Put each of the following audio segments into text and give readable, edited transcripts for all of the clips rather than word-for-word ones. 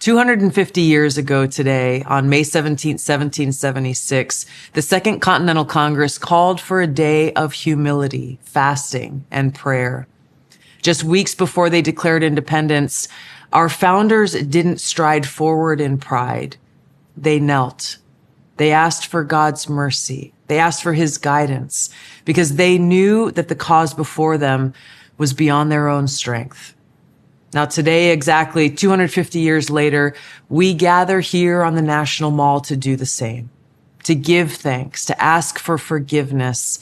250 years ago today, on May 17, 1776, the Second Continental Congress called for a day of humility, fasting, and prayer. Just weeks before they declared independence, our founders didn't stride forward in pride. They knelt. They asked for God's mercy. They asked for his guidance because they knew that the cause before them was beyond their own strength. Now today, exactly 250 years later, we gather here on the National Mall to do the same, to give thanks, to ask for forgiveness,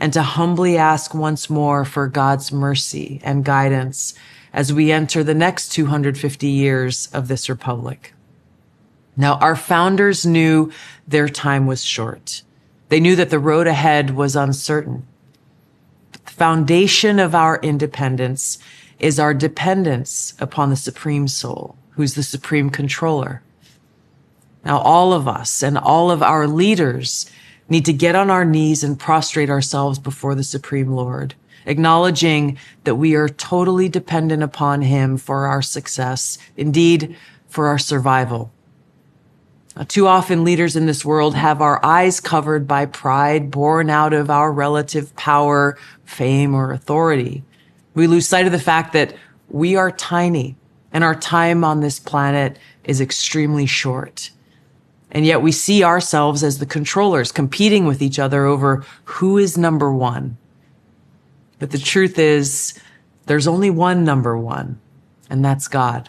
and to humbly ask once more for God's mercy and guidance as we enter the next 250 years of this republic. Now, our founders knew their time was short. They knew that the road ahead was uncertain. But the foundation of our independence is our dependence upon the Supreme Soul, who's the Supreme Controller. Now, all of us and all of our leaders need to get on our knees and prostrate ourselves before the Supreme Lord, acknowledging that we are totally dependent upon him for our success, indeed, for our survival. Now, too often leaders in this world have our eyes covered by pride born out of our relative power, fame, or authority. We lose sight of the fact that we are tiny and our time on this planet is extremely short. And yet we see ourselves as the controllers competing with each other over who is number one. But the truth is, there's only one number one, and that's God.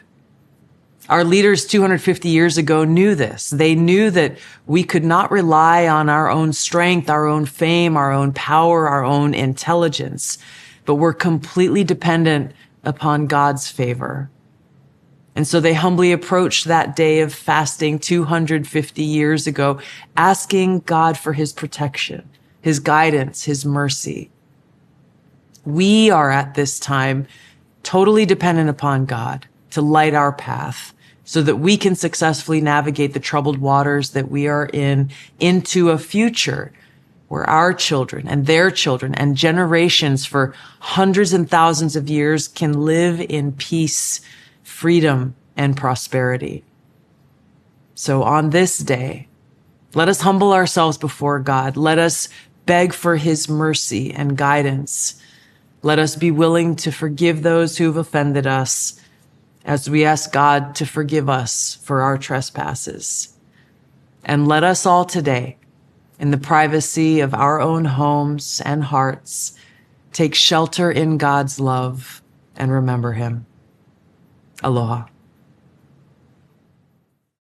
Our leaders 250 years ago knew this. They knew that we could not rely on our own strength, our own fame, our own power, our own intelligence, but we're completely dependent upon God's favor. And so they humbly approached that day of fasting 250 years ago, asking God for his protection, his guidance, his mercy. We are at this time totally dependent upon God to light our path so that we can successfully navigate the troubled waters that we are in into a future where our children and their children and generations for hundreds and thousands of years can live in peace, freedom, and prosperity. So on this day, let us humble ourselves before God. Let us beg for his mercy and guidance. Let us be willing to forgive those who have offended us as we ask God to forgive us for our trespasses. And let us all today, in the privacy of our own homes and hearts, take shelter in God's love and remember him. Aloha.